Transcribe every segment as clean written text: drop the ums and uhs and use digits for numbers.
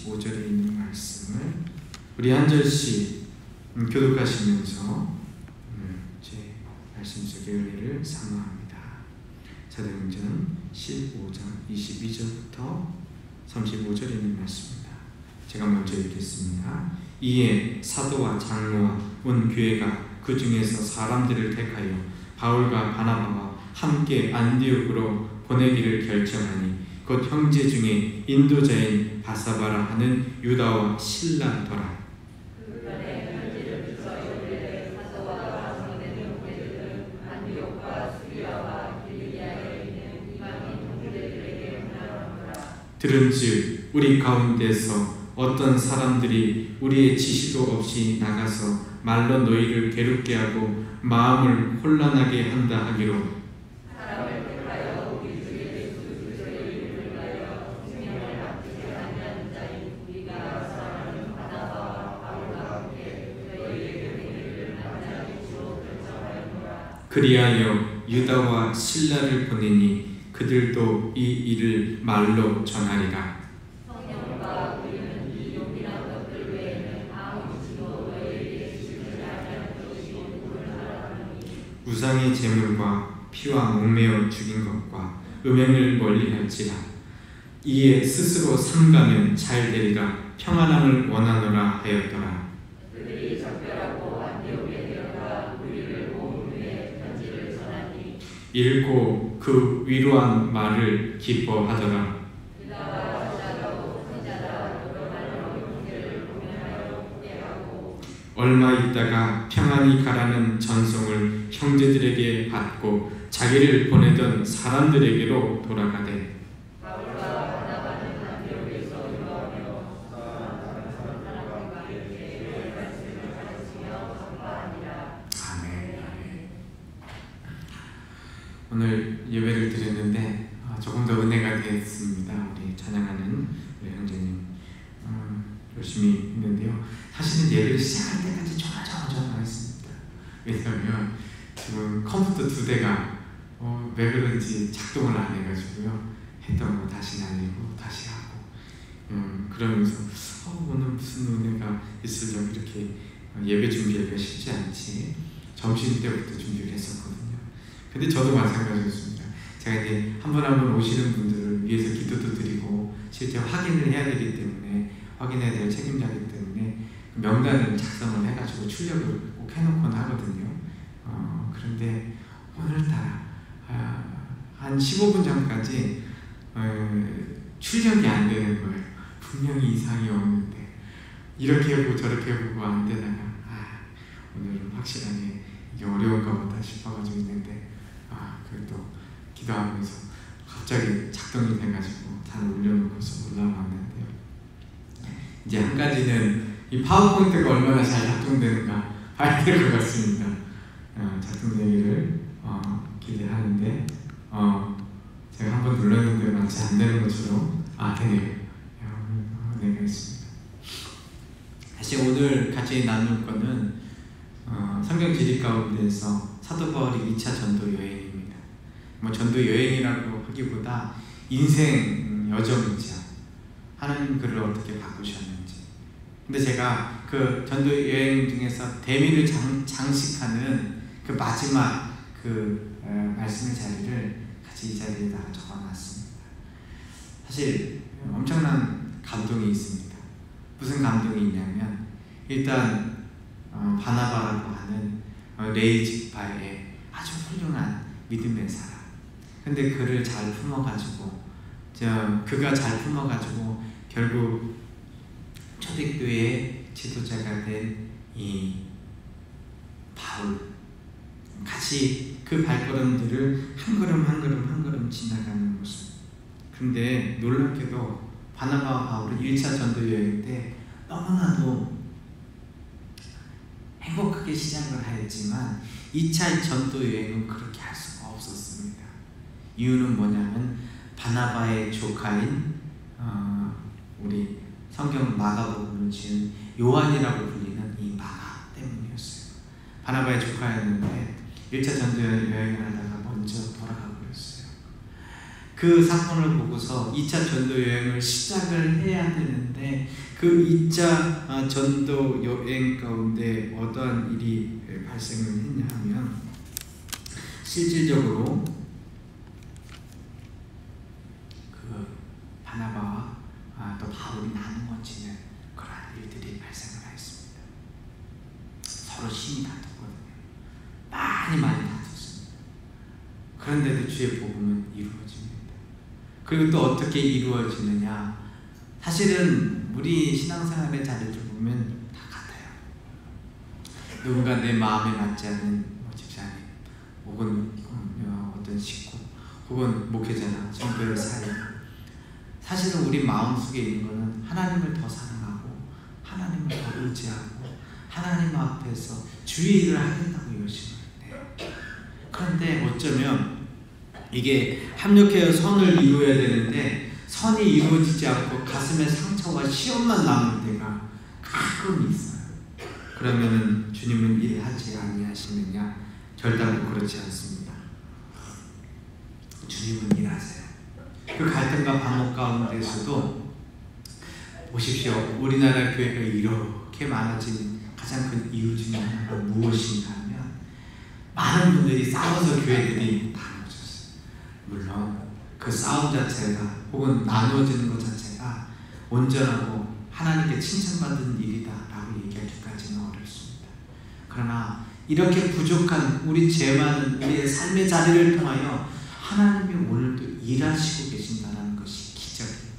5절에 있는 말씀을 우리 한 절씩 교독하시면서 오늘 제 말씀 속의 은혜를 사모합니다. 사도행전 15장 22절부터 35절에 있는 말씀입니다. 제가 먼저 읽겠습니다. 이에 사도와 장로와 온 교회가 그 중에서 사람들을 택하여 바울과 바나바와 함께 안디옥으로 보내기를 결정하니 곧 형제 중에 인도자인 바사바라 하는 유다와 실라더라. 들은즉 우리 가운데서 어떤 사람들이 우리의 지시도 없이 나가서 말로 너희를 괴롭게 하고 마음을 혼란하게 한다 하기로 그리하여 유다와 실라를 보내니 그들도 이 일을 말로 전하리라. 우상의 제물과 피와 목매어 죽인 것과 음행을 멀리할지라. 이에 스스로 삼가면 잘 되리라. 평안함을 원하노라 하였더라. 그들이 작별하고 안디옥에 들어가 우리를 모은 후에 편지를 전하니 읽고 그 위로한 말을 기뻐하더라. 얼마 있다가 평안히 가라는 전송을 형제들에게 받고 자기를 보내던 사람들에게로 돌아가되 오늘 예배를 드렸는데 조금 더 은혜가 됐습니다. 우리 찬양하는 우리 형제님 열심히 했는데요. 사실은 예배를 시작할 때까지 전화했습니다. 왜냐하면 지금 컴퓨터 2대가 왜 그런지 작동을 안 해가지고요. 했던 거 다시 날리고 다시 하고 그러면서 오늘 무슨 은혜가 있으려고 이렇게 예배 준비하기가 쉽지 않지. 점심 때부터 준비를 했었거든요. 근데 저도 마찬가지였습니다. 제가 이제 한 분 한 분 오시는 분들을 위해서 기도도 드리고 실제 확인을 해야 되기 때문에 확인해야 될 책임자이기 때문에 명단을 작성을 해가지고 출력을 꼭 해놓곤 하거든요. 그런데 오늘따라 한 15분 전까지 출력이 안 되는 거예요. 분명히 이상이 없는데 이렇게 해보고 저렇게 해보고 안 되다가 오늘은 확실하게 이게 어려운가 보다 싶어가지고 있는데 그래도 기도하면서 갑자기 작동이 돼가지고 잘 올려놓고서 올라왔는데요. 이제 한 가지는 이 파워포인트가 얼마나 잘 작동되는가 봐야 될 것 같습니다. 작동되기를 기대하는데 제가 한번 눌렀는데 마치 안 되는 것처럼 되네요. 은혜가 있습니다. 사실 오늘 같이 나눌 거는 성경 지리 가운데서 사도 바울이 2차 전도 여행입니다. 전도 여행이라고 하기보다 인생 여정이죠. 하나님 그를 어떻게 바꾸셨는지. 근데 제가 그 전도 여행 중에서 대미를 장식하는 그 마지막 그 말씀의 자리를 같이 이 자리에다가 적어놨습니다. 사실 엄청난 감동이 있습니다. 무슨 감동이 있냐면 일단 바나바라고 하는 레위 지파의 아주 훌륭한 믿음의 사람. 근데 그를 잘 품어가지고 그가 잘 품어가지고 결국 초대교회의 지도자가 된 이 바울 같이 그 발걸음들을 한 걸음 지나가는 모습. 근데 놀랍게도 바나바와 바울은 1차 전도 여행 때 너무나도 행복하게 시작을 하였지만 2차 전도 여행은 그렇게 할 수가 없었습니다. 이유는 뭐냐면 바나바의 조카인 우리 성경 마가복음을 지은 요한이라고 불리는 이 마가 때문이었어요. 바나바의 조카였는데 1차 전도 여행을 하다가 먼저 돌아가 버렸어요. 그 사건을 보고서 2차 전도 여행을 시작을 해야 되는데 그 2차 전도 여행 가운데 어떠한 일이 발생을 했냐 하면, 실질적으로 그 바나바와 또 바울이 나누어지는 그러한 일들이 발생을 하였습니다. 서로 힘이 다퉜거든요. 많이 다퉜습니다. 그런데도 주의 복음은 이루어집니다. 그리고 또 어떻게 이루어지느냐, 사실은 우리 신앙생활의 자리를 보면 다 같아요. 누군가 내 마음에 맞지 않는 집사님, 혹은 어떤 식구, 혹은 목회자나 성도의 사이, 사실은 우리 마음속에 있는 것은 하나님을 더 사랑하고 하나님을 더 의지하고 하나님 앞에서 주의 일을 하겠다고 열심히 해요. 그런데 어쩌면 이게 합력해서 선을 이루어야 되는데 선이 이루어지지 않고 가슴에 상처와 시험만 남을 때가 가끔 있어요. 그러면 주님은 일하지 아니하시느냐? 결단은 그렇지 않습니다. 주님은 일하세요. 그 갈등과 반목 가운데서도 보십시오. 우리나라 교회가 이렇게 많아진 가장 큰 이유 중에 하나가 무엇인가 하면, 많은 분들이 싸워서 교회들이 나눠졌어요. 물론 그 싸움 자체가 혹은 나누어지는 것 자체가 온전하고 하나님께 칭찬받은 일이다 라고 얘기하기까지는 어렵습니다. 그러나 이렇게 부족한 우리 죄 많은 우리의 삶의 자리를 통하여 하나님이 오늘도 일하시고 계신다는 것이 기적입니다.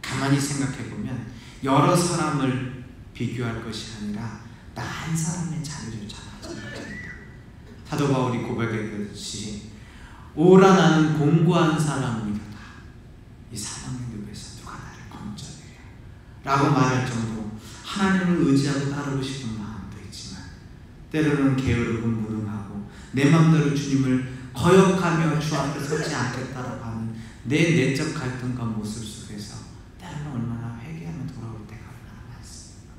가만히 생각해보면 여러 사람을 비교할 것이 아니라 나 한 사람의 자리를 잡아주는 것입니다. 사도 바울이 고백했듯이 오라 나는 공고한 사람이로다. 이 사망의 늪에서 누가 나를 건져내랴 라고 말할 정도로 하나님을 의지하고 따르고 싶은 마음도 있지만, 때로는 게으르고 무능하고 내 마음대로 주님을 거역하며 주 앞에 서지 않겠다라고 하는 내 내적 갈등과 모습 속에서 때로는 얼마나 회개하며 돌아올 때가 얼마나 많습니다.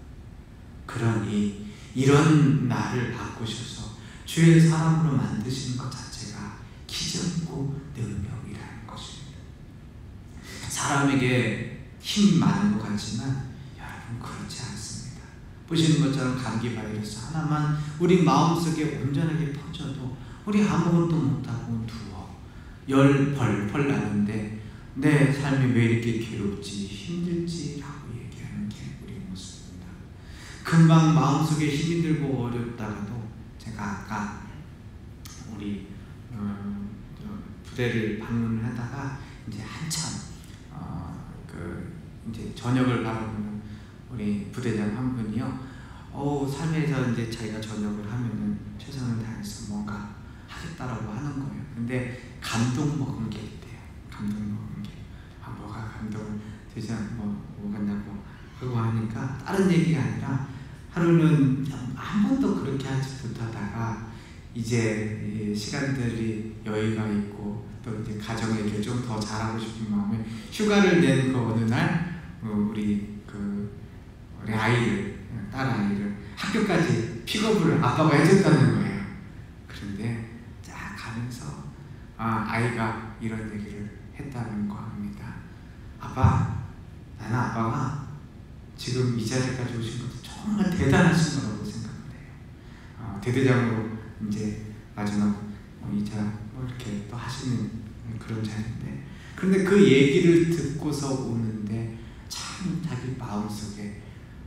그러니 이런 나를 바꾸셔서 주의 사람으로 만드시는 것 자체가 기적이고 능력이라는 것입니다. 사람에게 힘이 많은 것 같지만 여러분 그렇지 않습니다. 보시는 것처럼 감기 바이러스 하나만 우리 마음속에 온전하게 퍼져도 우리 아무것도 못하고 누워 열 벌벌 나는데 내 삶이 왜 이렇게 괴롭지 힘들지 라고 얘기하는 게 우리 모습입니다. 금방 마음속에 힘이 들고 어렵다가도, 제가 아까 우리 부대를 방문을 하다가 이제 한참 이제 저녁을 바라보는 우리 부대장 한 분이요, 삶에서 이제 자기가 저녁을 하면은 최선을 다해서 뭔가 하겠다라고 하는 거예요. 근데 감동 먹은 게 있대요. 감동 먹은 게. 뭐가 감동을 되지 뭐겠냐고 하고 하니까, 다른 얘기가 아니라 하루는 한 번도 그렇게 하지 못하다가 이제 시간들이 여유가 있고 또 이제 가정에게 좀 더 잘하고 싶은 마음에 휴가를 낸 그 어느 날 우리 아이를, 딸 아이를 학교까지 픽업을 아빠가 해줬다는 거예요. 그런데 쫙 가면서 아이가 이런 얘기를 했다는 거 합니다. 나는 아빠가 지금 이 자리까지 오신 것도 정말 대단하신 거라고 생각을 해요. 대대장으로 이제 마지막 이자 이렇게 또 하시는 그런 자리인데, 그런데 그 얘기를 듣고서 오는데 참 자기 마음속에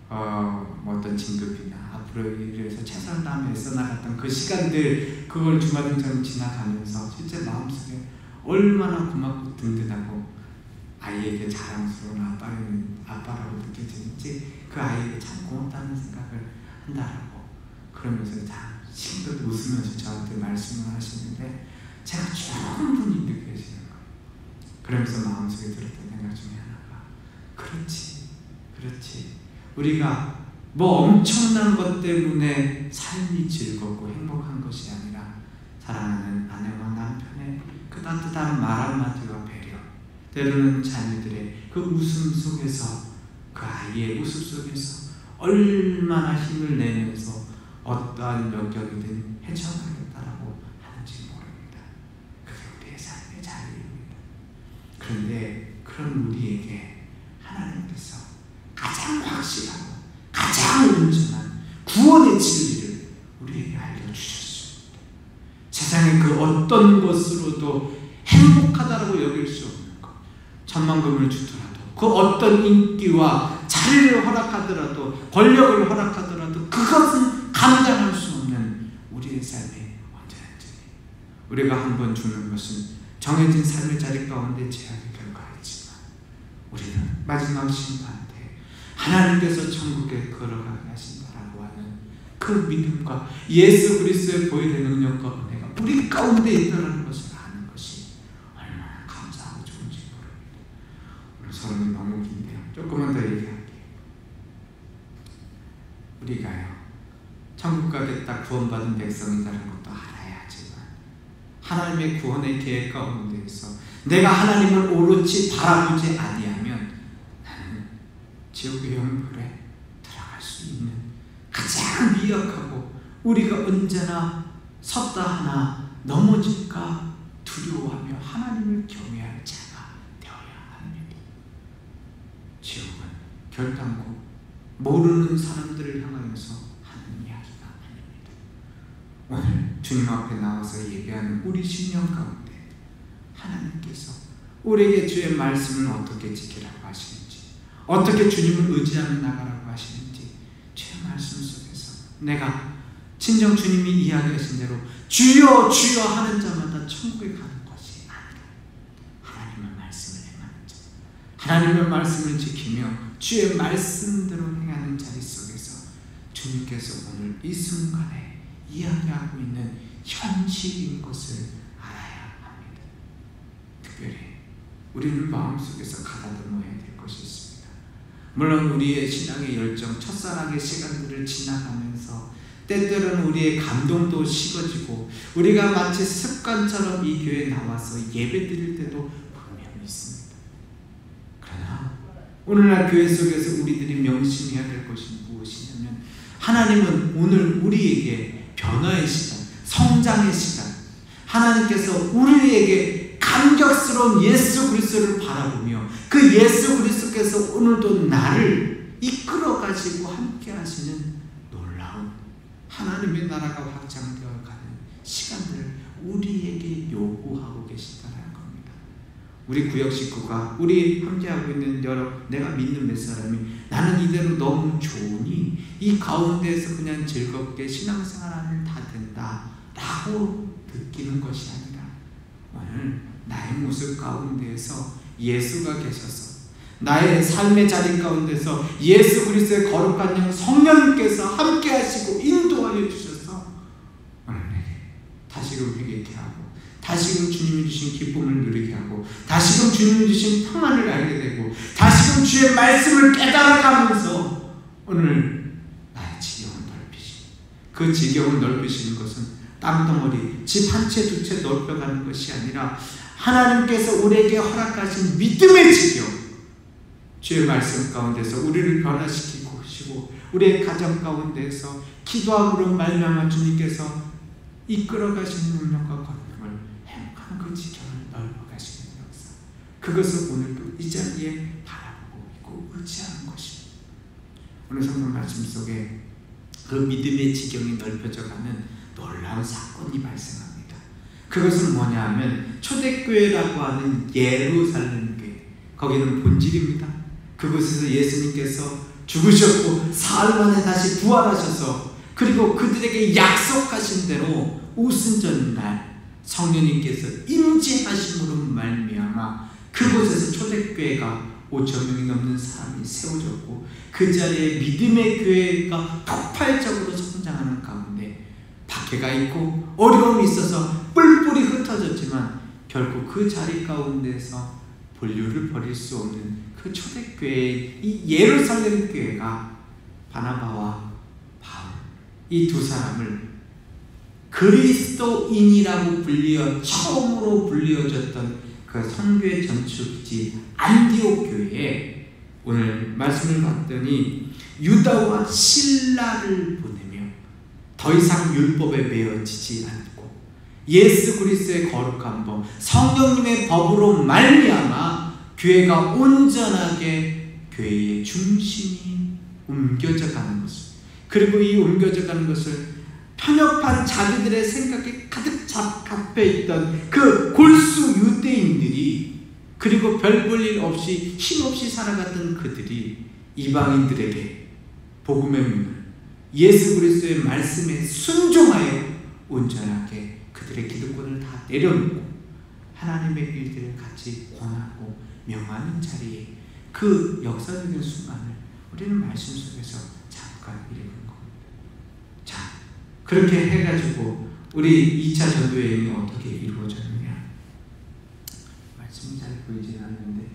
어떤 진급이나 앞으로 일해서 최선을 다하며 애써 나갔던 그 시간들, 그걸 주마등처럼 지나가면서 실제 마음속에 얼마나 고맙고 든든하고 아이에게 자랑스러운 아빠라고 느껴지는지, 그 아이에게 참 고맙다는 생각을 한다라고 그러면서 참 싱긋 웃으면서 저한테 말씀을 하시는데, 제가 충분히 느껴지는 거예요. 그러면서 마음속에 들었던 생각 중에 하나가, 그렇지 우리가 엄청난 것 때문에 삶이 즐겁고 행복한 것이 아니라 사랑하는 아내와 남편의 그 따뜻한 말 한마디와 배려, 때로는 자녀들의 그 웃음 속에서, 그 아이의 웃음 속에서 얼마나 힘을 내면서 어떠한 역경이든 헤쳐나겠다라고 하는지 모릅니다. 그게 우리의 삶의 자리입니다. 그런데 그런 우리에게 하나님께서 가장 확실하고 가장 온전한 구원의 진리를 우리에게 알려주셨습니다. 세상의 그 어떤 것으로도 행복하다라고 여길 수 없는 것, 천만금을 주더라도, 그 어떤 인기와 자리를 허락하더라도, 권력을 허락하더라도 그것은 감당할 수 없는 우리의 삶의 온전한 진리. 우리가 한번 죽는 것은 정해진 삶의 자리 가운데 제약의 결과이지만, 우리는 마지막 심판 때 하나님께서 천국에 걸어가게 하신다라고 하는 그 믿음과 예수 그리스도의 보혈의 능력과 은혜가 우리 가운데 있다는 것을 아는 것이 얼마나 감사하고 좋은지 모릅니다. 오늘 서론이 너무 긴데요, 조금만 더 얘기할게요. 우리가요, 천국 가겠다 구원받은 백성이라는 것도 알아야 하지만, 하나님의 구원의 계획 가운데에서 내가 하나님을 오롯이 바라보지 아니하면 나는 지옥의 영불에 들어갈 수 있는 가장 미약하고 우리가 언제나 섰다 하나 넘어질까 두려워하며 하나님을 경외할 자가 되어야 합니다. 지옥은 결단코 모르는 사람들을 향하여서 하는 이야기가 아닙니다. 오늘 주님 앞에 나와서 예배하는 우리 심령 가운데 하나님께서 우리에게 주의 말씀을 어떻게 지키라고 하시는지, 어떻게 주님을 의지하며 나가라고 하시는지, 주의 말씀 속에서 내가 친정 주님이 이야기하신 대로 주여 주여 하는 자마다 천국에 가는 것이 아니라 하나님의 말씀을 행하는 자, 하나님의 말씀을 지키며 주의 말씀대로 행하는 자리 속에서 주님께서 오늘 이 순간에 이야기하고 있는 현실인 것을 알아야 합니다. 특별히 우리는 마음속에서 가다듬어야 될 것이 있습니다. 물론 우리의 신앙의 열정, 첫사랑의 시간들을 지나가면서 때때로는 우리의 감동도 식어지고 우리가 마치 습관처럼 이 교회에 나와서 예배 드릴 때도 분명히 있습니다. 그러나 오늘날 교회 속에서 우리들이 명심해야 될 것이 무엇이냐면, 하나님은 오늘 우리에게 변화의 시간, 성장의 시간, 하나님께서 우리에게 감격스러운 예수 그리스도를 바라보며 그 예수 그리스도께서 오늘도 나를 이끌어 가시고 함께 하시는 놀라운 하나님의 나라가 확장되어 가는 시간들을 우리에게 요구하고 계시다는 겁니다. 우리 구역 식구가, 우리 함께하고 있는 내가 믿는 몇 사람이 나는 이대로 너무 좋으니 이 가운데에서 그냥 즐겁게 신앙생활하면 다 된다 라고 느끼는 것이 아니라, 오늘 나의 모습 가운데에서 예수가 계셔서 나의 삶의 자리 가운데서 예수 그리스도의 거룩한 영 성령님께서 함께 하시고 인도하여 주셔서 오늘 내게 다시금 회개케 하고, 다시금 주님이 주신 기쁨을 누리게 하고, 다시금 주님이 주신 평안을 알게 되고, 다시금 주의 말씀을 깨달아가면서 오늘 나의 지경을 넓히시고, 그 지경을 넓히시는 것은 땅덩어리 집 한 채 두 채 넓혀가는 것이 아니라 하나님께서 우리에게 허락하신 믿음의 지경, 주의 말씀 가운데서 우리를 변화시키고 우리의 가정 가운데서 기도함으로 말미암아 주님께서 이끌어가시는 능력과 권능을 행하는 그 지경을 넓어가시는 역사, 그것을 오늘도 이 자리에 바라보고 있고 의지하는 것입니다. 오늘 성경 말씀 속에 그 믿음의 지경이 넓혀져가는 놀라운 사건이 발생합니다. 그것은 뭐냐 하면 초대교회라고 하는 예루살렘 교회, 거기는 본질입니다. 그곳에서 예수님께서 죽으셨고 사흘 만에 다시 부활하셔서, 그리고 그들에게 약속하신 대로 오순절날 성령님께서 임재하심으로 말미암아 그곳에서 초대교회가 5,000명이 넘는 사람이 세워졌고, 그 자리에 믿음의 교회가 폭발적으로 성장하는 가운데 박해가 있고 어려움이 있어서 뿔뿔이 흩어졌지만 결국 그 자리 가운데서 본류를 버릴 수 없는 그 초대교회의 이 예루살렘 교회가 바나바와 바울, 이 두 사람을 그리스도인이라고 처음으로 불리어졌던 그 선교의 전축지 안디옥 교회에 오늘 말씀을 봤더니 유다와 실라를 보내며 더 이상 율법에 매어지지 않고 예수 그리스도의 거룩한 법, 성령님의 법으로 말미암아 교회가 온전하게 교회의 중심이 옮겨져 가는 것을, 그리고 이 옮겨져 가는 것을 편협한 자기들의 생각에 가득 잡혀 있던 그 골수 유대인들이, 그리고 별 볼 일 없이 힘없이 살아갔던 그들이 이방인들에게 복음의 문을, 예수 그리스도의 말씀에 순종하여 온전하게 그들의 기득권을 다 내려놓고 하나님의 일들을 같이 권하고 명하는 자리에, 그 역사적인 순간을 우리는 말씀 속에서 잠깐 읽은 겁니다. 자, 그렇게 해가지고 우리 2차 전도 여행이 어떻게 이루어졌느냐, 말씀이 잘 보이지 않는데,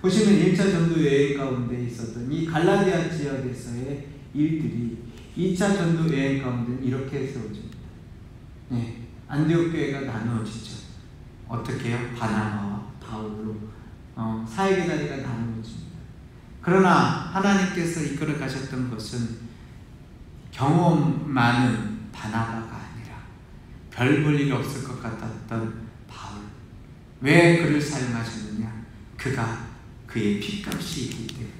보시면 1차 전도 여행 가운데 있었던 이 갈라디아 지역에서의 일들이 2차 전도 여행 가운데 이렇게 세워집니다. 네, 안디옥 교회가 나누어지죠. 어떻게 해요? 바나바와 바울로 사역의 자리가 나누어집니다. 그러나 하나님께서 이끌어 가셨던 것은 경험 많은 바나바가 아니라 별 볼 일 없을 것 같았던 바울. 왜 그를 사용하셨느냐? 그가 그의 핏값이 있기 때문에.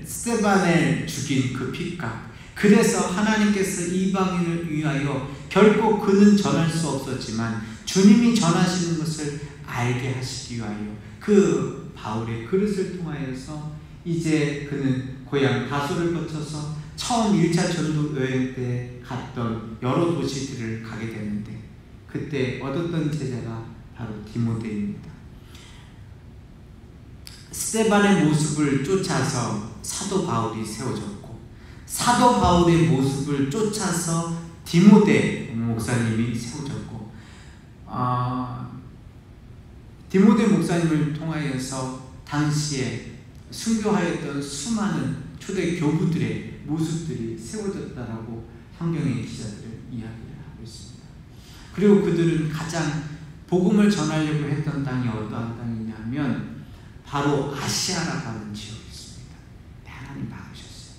스데반을 죽인 그 핏값. 그래서 하나님께서 이방인을 위하여 결코 그는 전할 수 없었지만 주님이 전하시는 것을 알게 하시기 위하여 그 바울의 그릇을 통하여서 이제 그는 고향 다소를 거쳐서 처음 1차 전도 여행 때 갔던 여러 도시들을 가게 되는데, 그때 얻었던 제자가 바로 디모데입니다. 스데반의 모습을 쫓아서 사도 바울이 세워졌고, 사도 바울의 모습을 쫓아서 디모데 목사님이 세워졌고, 디모데 목사님을 통하여서 당시에 순교하였던 수많은 초대 교부들의 모습들이 세워졌다라고 성경의 기자들은 이야기를 하고 있습니다. 그리고 그들은 가장 복음을 전하려고 했던 땅이 어떠한 땅이냐면 바로 아시아라고 하는 지역이 있습니다. 네, 하나님 막으셨어요.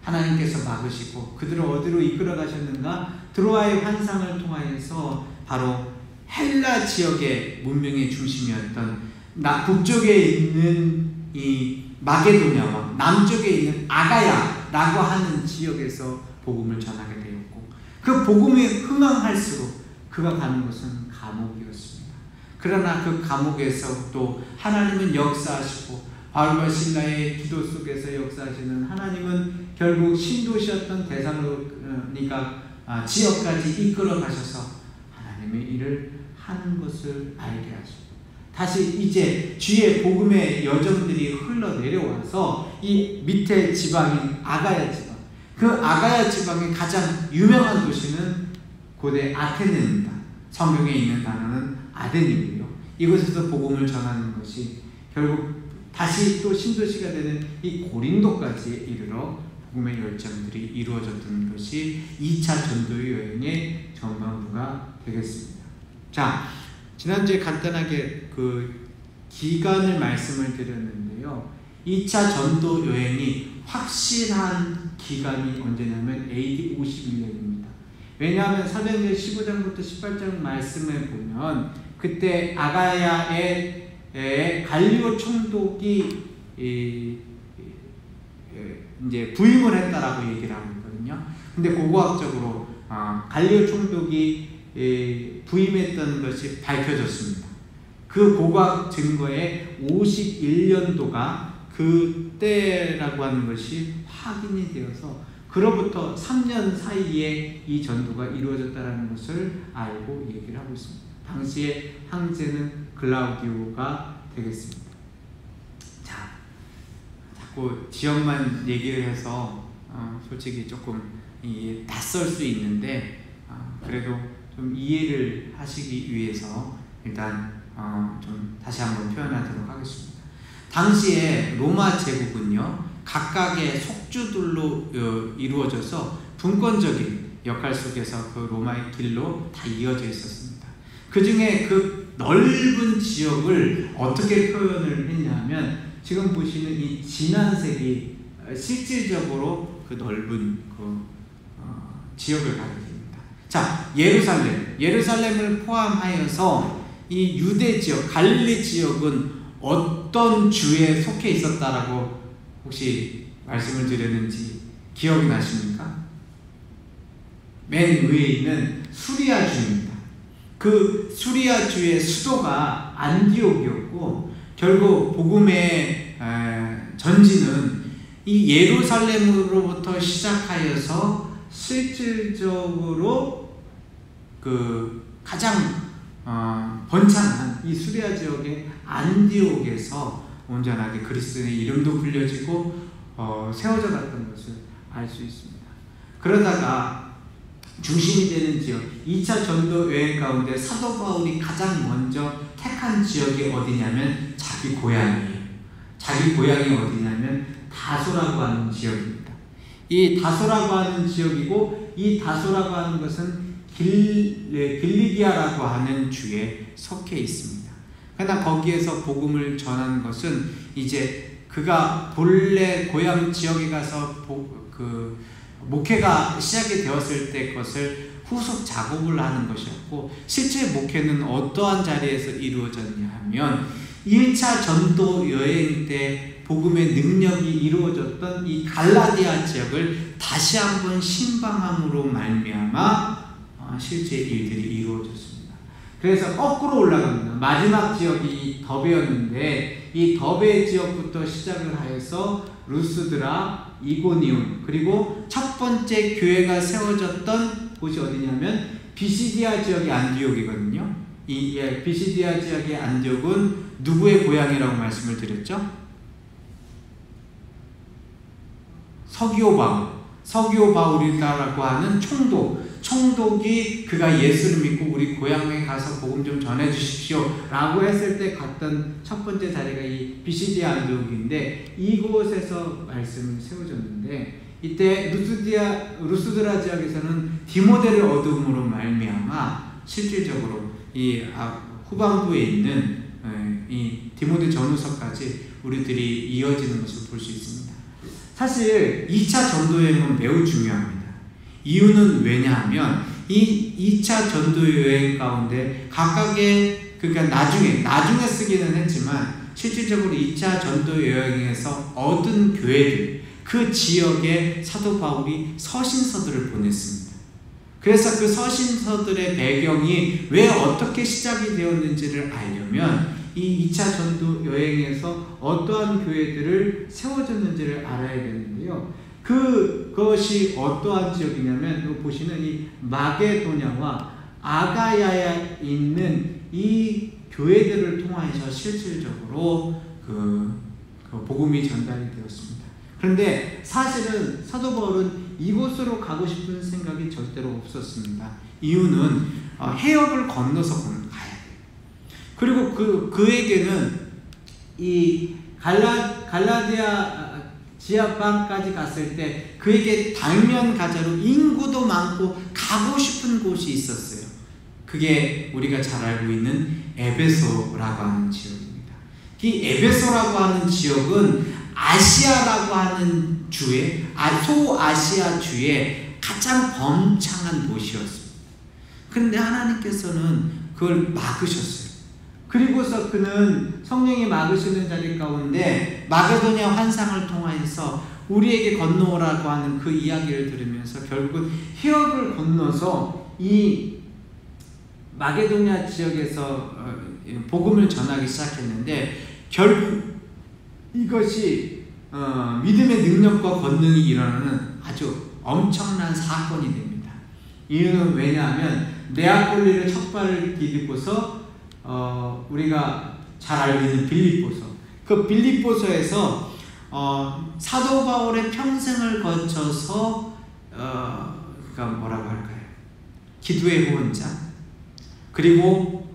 하나님께서 막으시고 그들을 어디로 이끌어 가셨는가? 드로아의 환상을 통하여서 바로 헬라 지역의 문명의 중심이었던 북쪽에 있는 이 마게도냐와 남쪽에 있는 아가야라고 하는 지역에서 복음을 전하게 되었고, 그 복음에 흥황할수록 그가 가는 것은 감옥이었습니다. 그러나 그 감옥에서 또 하나님은 역사하시고 바울과 실라의 기도 속에서 역사하시는 하나님은 결국 신도시였던 데살로니가 지역까지 이끌어 가셔서 하나님의 일을 하는 것을 알게 하시고, 다시 이제 주의 복음의 여정들이 흘러내려와서 이 밑에 지방인 아가야 지방, 그 아가야 지방의 가장 유명한 도시는 고대 아테네입니다. 성경에 있는 단어는 아덴이고요. 이곳에서 복음을 전하는 것이 결국 다시 또 신도시가 되는 이 고린도까지 이르러 복음의 열정들이 이루어졌던 것이 2차 전도 여행의 전반부가 되겠습니다. 자, 지난주에 간단하게 그 기간을 말씀을 드렸는데요. 2차 전도 여행이 확실한 기간이 언제냐면 AD 51년입니다. 왜냐하면 사도행전 15장부터 18장 말씀을 보면 그때 아가야의 갈리오 총독이 이제 부임을 했다라고 얘기를 하고 있거든요. 근데 고고학적으로 갈리오 총독이 부임했던 것이 밝혀졌습니다. 그 고고학 증거에 51년도가 그때라고 하는 것이 확인이 되어서 그로부터 3년 사이에 이 전도가 이루어졌다는 것을 알고 얘기를 하고 있습니다. 당시의 황제는 글라우디오가 되겠습니다. 자, 자꾸 지역만 얘기를 해서 솔직히 조금 낯설 수 있는데 그래도 좀 이해를 하시기 위해서 일단 좀 다시 한번 표현하도록 하겠습니다. 당시에 로마 제국은요, 각각의 속주들로 이루어져서 분권적인 역할 속에서 그 로마의 길로 다 이어져 있었습니다. 그 중에 그 넓은 지역을 어떻게 표현을 했냐면 지금 보시는 이 진한색이 실질적으로 그 넓은 그 지역을 가리킵니다. 자, 예루살렘을 포함하여서 이 유대 지역, 갈릴리 지역은 어떤 주에 속해 있었다라고 혹시 말씀을 드렸는지 기억이 나십니까? 맨 위에 있는 수리아주입니다. 그 수리아주의 수도가 안디옥이었고 결국 복음의 전진은 이 예루살렘으로부터 시작하여서 실질적으로 그 가장 번창한 이 수리아 지역의 안디옥에서 온전하게 그리스도의 이름도 불려지고 세워져 갔던 것을 알 수 있습니다. 그러다가 중심이 되는 지역, 2차 전도 여행 가운데 사도 바울이 가장 먼저 택한 지역이 어디냐면 자기 고향이에요. 자기 고향이 어디냐면 다소라고 하는 지역입니다. 이 다소라고 하는 지역이고, 이 다소라고 하는 것은 길리기아라고 하는 주에 속해 있습니다. 그러나 거기에서 복음을 전하는 것은 이제 그가 본래 고향 지역에 가서 목회가 시작이 되었을 때 것을 후속 작업을 하는 것이었고, 실제 목회는 어떠한 자리에서 이루어졌냐 하면 1차 전도 여행 때 복음의 능력이 이루어졌던 이 갈라디아 지역을 다시 한번 신방함으로 말미암아 실제 일들이 이루어졌습니다. 그래서 거꾸로 올라갑니다. 마지막 지역이 더베였는데 이 더베 지역부터 시작을 하여서 루스드라, 이고니온, 그리고 첫 번째 교회가 세워졌던 곳이 어디냐면 비시디아 지역의 안디옥이거든요. 이 비시디아 지역의 안디옥은 누구의 고향이라고 말씀을 드렸죠? 서기오 바울이라고 하는 총독이 그가 예수를 믿고 우리 고향에 가서 복음 좀 전해 주십시오 라고 했을 때 갔던 첫 번째 자리가 이 비시디아 안디옥인데, 이곳에서 말씀이 세워졌는데, 이때 루스드라 지역에서는 디모데를 얻음으로 말미암아 실질적으로 이 후반부에 있는 이 디모데 전후서까지 우리들이 이어지는 것을 볼 수 있습니다. 사실 2차 전도여행은 매우 중요합니다. 이유는 왜냐하면 이 2차 전도여행 가운데 각각의, 그러니까 나중에 쓰기는 했지만 실질적으로 2차 전도여행에서 얻은 교회들, 그 지역에 사도 바울이 서신서들을 보냈습니다. 그래서 그 서신서들의 배경이 왜 어떻게 시작이 되었는지를 알려면 이 2차 전도 여행에서 어떠한 교회들을 세워졌는지를 알아야 되는데요. 그것이 어떠한 지역이냐면 보시는 이 마게도냐와 아가야에 있는 이 교회들을 통하여서 실질적으로 그 복음이 전달이 되었습니다. 그런데 사실은 사도 바울은 이곳으로 가고 싶은 생각이 절대로 없었습니다. 이유는 해협을 건너서 가야 돼요. 그리고 그에게는 이 갈라디아 지하방까지 갔을 때 그에게 당면 가자로 인구도 많고 가고 싶은 곳이 있었어요. 그게 우리가 잘 알고 있는 에베소라고 하는 지역입니다. 이 에베소라고 하는 지역은 아시아라고 하는 주의, 소아시아 주의 가장 범창한 곳이었습니다. 그런데 하나님께서는 그걸 막으셨어요. 그리고서 그는 성령이 막으시는 자리 가운데 마게도냐 환상을 통하여서 우리에게 건너오라고 하는 그 이야기를 들으면서 결국은 해협을 건너서 이 마게도냐 지역에서 복음을 전하기 시작했는데, 결국 이것이 믿음의 능력과 권능이 일어나는 아주 엄청난 사건이 됩니다. 이유는 왜냐하면 네아폴리를 첫 발을 디디고서 우리가 잘 알고 있는 빌립보서, 그 빌립보서에서 사도 바울의 평생을 거쳐서 그러니까 뭐라고 할까요? 기도의 후원자, 그리고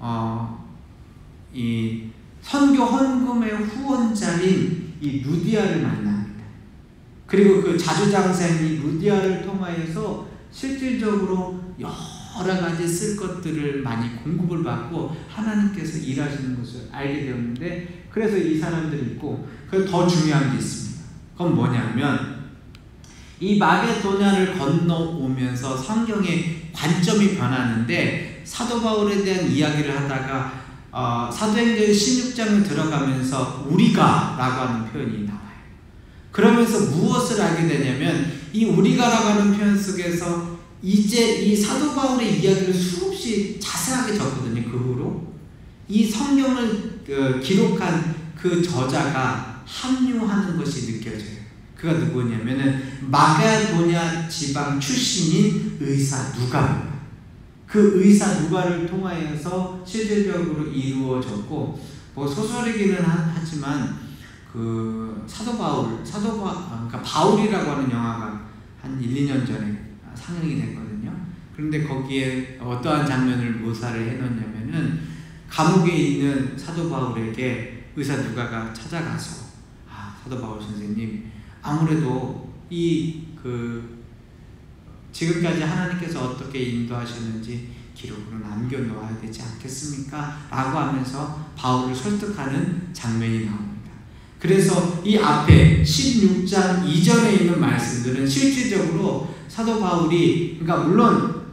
이 선교 헌금의 후원자인 이 루디아를 만납니다. 그리고 그 자주장사인 루디아를 통하여서 실질적으로 여러 가지 쓸 것들을 많이 공급을 받고 하나님께서 일하시는 것을 알게 되었는데, 그래서 이 사람들이 있고, 그 더 중요한 게 있습니다. 그건 뭐냐면 이 마게도냐를 건너오면서 성경의 관점이 변하는데, 사도 바울에 대한 이야기를 하다가 사도행전 16장을 들어가면서 우리가 라고 하는 표현이 나와요. 그러면서 무엇을 알게 되냐면 이 우리가라고 하는 표현 속에서 이제 이 사도 바울의 이야기를 수없이 자세하게 적거든요. 그 후로 이 성경을 기록한 그 저자가 합류하는 것이 느껴져요. 그가 누구냐면은 마게도냐 지방 출신인 의사 누가입니다. 그 의사 누가를 통하여서 실질적으로 이루어졌고, 뭐 소설이기는 하지만 그 그러니까 바울이라고 하는 영화가 한 1-2년 전에 상영이 됐거든요. 그런데 거기에 어떠한 장면을 묘사를 해놓냐면은 감옥에 있는 사도 바울에게 의사 누가가 찾아가서 사도 바울 선생님, 아무래도 지금까지 하나님께서 어떻게 인도하셨는지 기록으로 남겨놓아야 되지 않겠습니까? 라고 하면서 바울을 설득하는 장면이 나옵니다. 그래서 이 앞에 16장 이전에 있는 말씀들은 실질적으로 사도 바울이, 그러니까 물론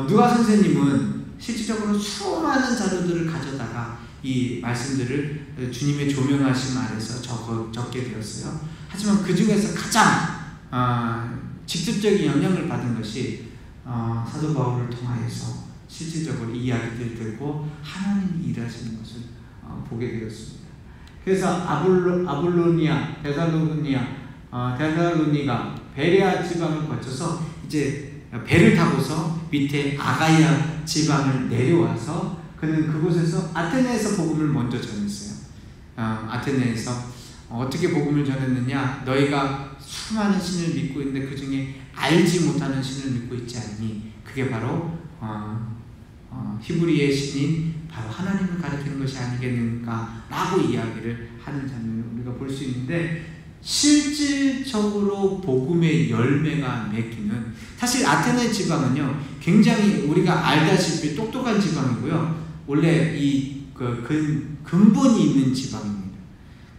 누가 선생님은 실질적으로 수많은 자료들을 가져다가 이 말씀들을 주님의 조명하심 아래서 적게 되었어요. 하지만 그 중에서 가장 직접적인 영향을 받은 것이 사도 바울을 통하여서 실질적으로 이야기를 듣고 하나님이 일하시는 것을 보게 되었습니다. 그래서 아볼로니아, 데살로니가 베레아 지방을 거쳐서 이제 배를 타고서 밑에 아가야 지방을 내려와서 그는 그곳에서 아테네에서 복음을 먼저 전했어요. 아테네에서 어떻게 복음을 전했느냐? 너희가 수많은 신을 믿고 있는데 그 중에 알지 못하는 신을 믿고 있지 않니? 그게 바로 히브리의 신인 바로 하나님을 가리키는 것이 아니겠는가? 라고 이야기를 하는 장면을 우리가 볼 수 있는데, 실질적으로 복음의 열매가 맺기는, 사실 아테네 지방은요 굉장히 우리가 알다시피 똑똑한 지방이고요, 원래 이 근본이 있는 지방입니다.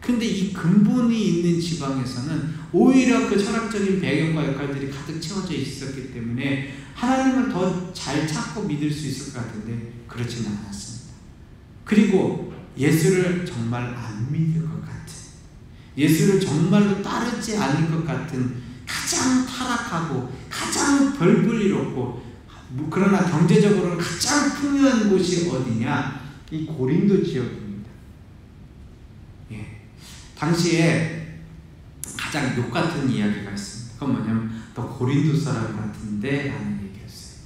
근데 이 근본이 있는 지방에서는 오히려 그 철학적인 배경과 역할들이 가득 채워져 있었기 때문에 하나님을 더 잘 찾고 믿을 수 있을 것 같은데 그렇지는 않았습니다. 그리고 예수를 정말 안 믿을 것 같은, 예수를 정말로 따르지 않을 것 같은 가장 타락하고 가장 별볼일 없고, 그러나 경제적으로 가장 풍요한 곳이 어디냐? 이 고린도 지역입니다. 당시에 가장 욕 같은 이야기가 있습니다. 그건 뭐냐면 너 고린도 사람 같은데 라는 얘기였어요.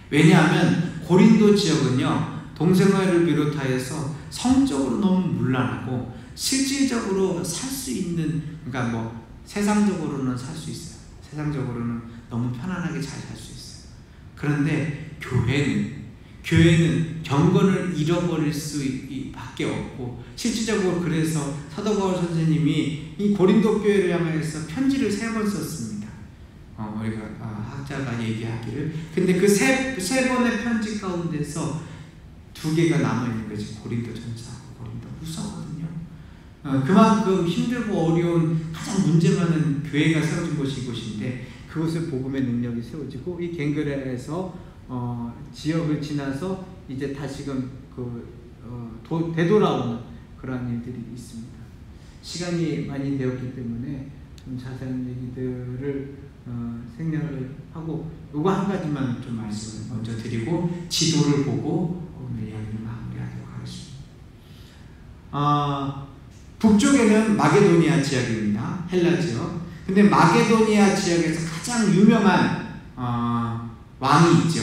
왜냐하면 고린도 지역은요 동성애를 비롯하여서 성적으로 너무 문란하고 실질적으로 살 수 있는, 그러니까 뭐 세상적으로는 살 수 있어요. 세상적으로는 너무 편안하게 잘 살 수 있어요. 그런데 교회는 경건을 잃어버릴 수밖에 없고, 실질적으로 그래서 사도 바울 선생님이 이 고린도 교회를 향해서 편지를 3번 썼습니다. 우리가 학자가 얘기하기를. 근데 그 세 번의 편지 가운데서 2개가 남아있는 것이 고린도 전서하고 고린도 후서거든요. 그만큼 힘들고 어려운 가장 문제 많은 교회가 세워진 곳이 이곳인데, 그곳에 복음의 능력이 세워지고 이 갱그레에서 지역을 지나서 이제 다시금 되돌아오는 그러한 일들이 있습니다. 시간이 많이 되었기 때문에 좀 자세한 얘기들을 생략을 하고, 요거 한 가지만 좀 말씀을 먼저 드리고 지도를 보고 오늘 이야기를 마무리하도록 하겠습니다. 북쪽에는 마게도니아 지역입니다. 헬라 지역. 근데 마게도니아 지역에서 가장 유명한 왕이 있죠.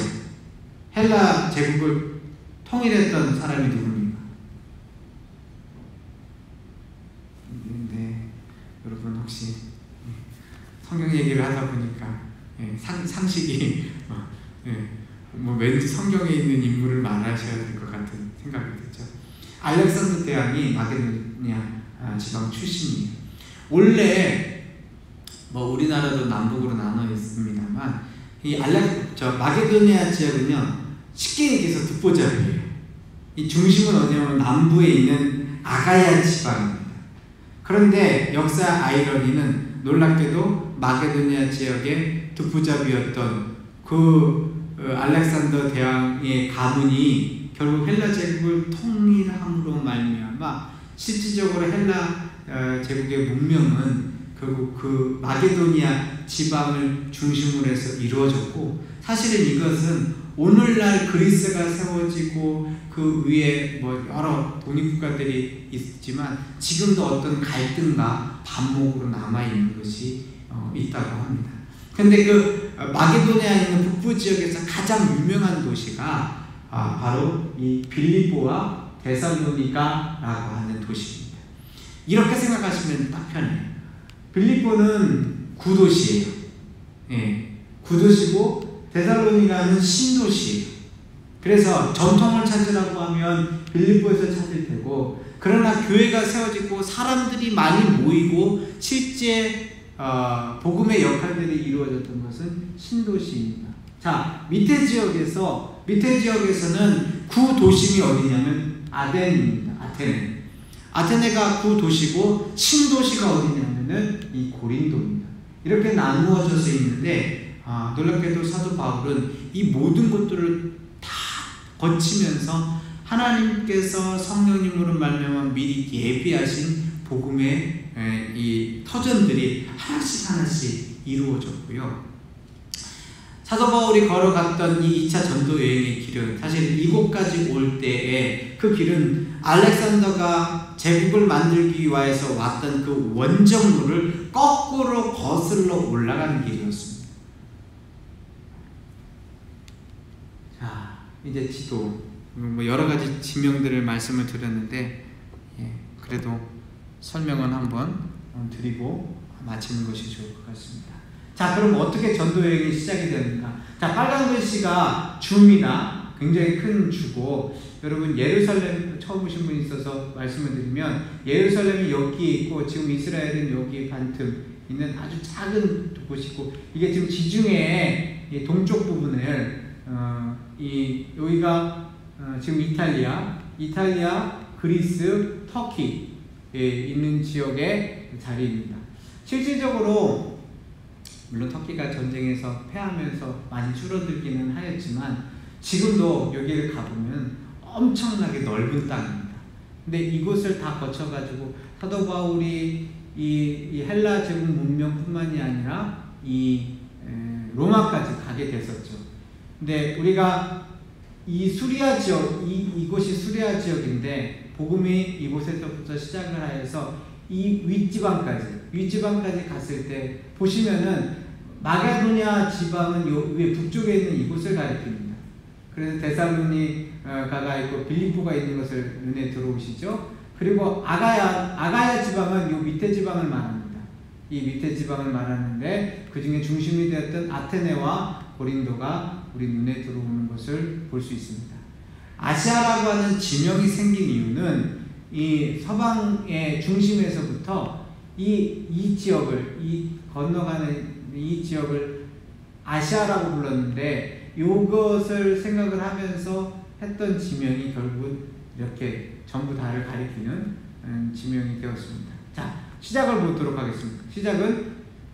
헬라 제국을 통일했던 사람이 누굽니까? 네, 여러분 혹시 성경 얘기를 하다 보니까 상식이 뭐 왠지 성경에 있는 인물을 말하셔야 될 것 같은 생각이 들죠. 알렉산더 대왕이 마게도니아 지방 출신이에요. 원래 뭐 우리나라도 남북으로 나눠 있습니다만 이 마게도니아 지역은요 쉽게 얘기해서 듣보잡이에요. 이 중심은 어디냐면 남부에 있는 아가야 지방입니다. 그런데 역사 아이러니는 놀랍게도 마게도니아 지역의 듣보잡이었던 알렉산더 대왕의 가문이 결국 헬라 제국을 통일함으로 말미암아 실질적으로 헬라 제국의 문명은 결국 그 마게도니아 지방을 중심으로 해서 이루어졌고, 사실은 이것은 오늘날 그리스가 세워지고 그 위에 뭐 여러 독립국가들이 있지만 지금도 어떤 갈등과 반목으로 남아있는 것이 있다고 합니다. 근데 그 마게도니아에 있는 북부 지역에서 가장 유명한 도시가 바로 이 빌립보와 데살로니가라고 하는 도시입니다. 이렇게 생각하시면 딱 편해요. 빌립보는 구도시예요. 예, 구도시고 데살로니가는 신도시예요. 그래서 전통을 찾으라고 하면 빌립보에서 찾을 테고, 그러나 교회가 세워지고 사람들이 많이 모이고 실제 복음의 역할들이 이루어졌던 것은 신도시입니다. 자, 밑에 지역에서는 구도심이 어디냐면 아덴입니다. 아테네가 구도시고 신도시가 어디냐면은 이 고린도입니다. 이렇게 나누어져서 있는데, 놀랍게도 사도 바울은 이 모든 것들을 다 거치면서 하나님께서 성령님으로 말미암아 미리 예비하신 복음의 이 터전들이 하나씩 이루어졌고요. 사도 바울이 걸어갔던 이 2차 전도 여행의 길은 사실 이곳까지 올 때에 그 길은 알렉산더가 제국을 만들기 위해서 왔던 그 원정로를 거꾸로 거슬러 올라가는 길이었습니다. 자, 이제 지도 뭐 여러 가지 지명들을 말씀을 드렸는데, 그래도 설명은 한번 드리고 마치는 것이 좋을 것 같습니다. 자, 그럼 어떻게 전도 여행이 시작이 됩니까? 자, 빨간 글씨가 주입니다. 굉장히 큰 주고, 여러분 예루살렘 처음 오신 분이 있어서 말씀을 드리면, 예루살렘이 여기에 있고 지금 이스라엘은 여기 반틈 있는 아주 작은 곳이고, 이게 지금 지중해 동쪽 부분을 여기가 지금 이탈리아, 그리스, 터키에 있는 지역의 자리입니다. 실질적으로 물론 터키가 전쟁에서 패하면서 많이 줄어들기는 하였지만 지금도 여기를 가보면 엄청나게 넓은 땅입니다. 근데 이곳을 다 거쳐가지고 사도 바울이 이 헬라 제국 문명뿐만이 아니라 이 로마까지 가게 됐었죠. 근데 우리가 이 수리아 지역, 이곳이 수리아 지역인데 복음이 이곳에서부터 시작을 하여서 이 윗지방까지 갔을 때 보시면은 마게도니아 지방은 요 위에 북쪽에 있는 이곳을 가리킵니다. 그래서 데살로니가가 있고 빌립보가 있는 것을 눈에 들어오시죠. 그리고 아가야 지방은 요 밑에 지방을 말합니다. 이 밑에 지방을 말하는데 그 중에 중심이 되었던 아테네와 고린도가 우리 눈에 들어오는 것을 볼 수 있습니다. 아시아라고 하는 지명이 생긴 이유는 이 서방의 중심에서부터 이 지역을, 건너가는 이 지역을 아시아라고 불렀는데, 이것을 생각을 하면서 했던 지명이 결국 이렇게 전부 다를 가리키는 지명이 되었습니다. 자, 시작을 보도록 하겠습니다. 시작은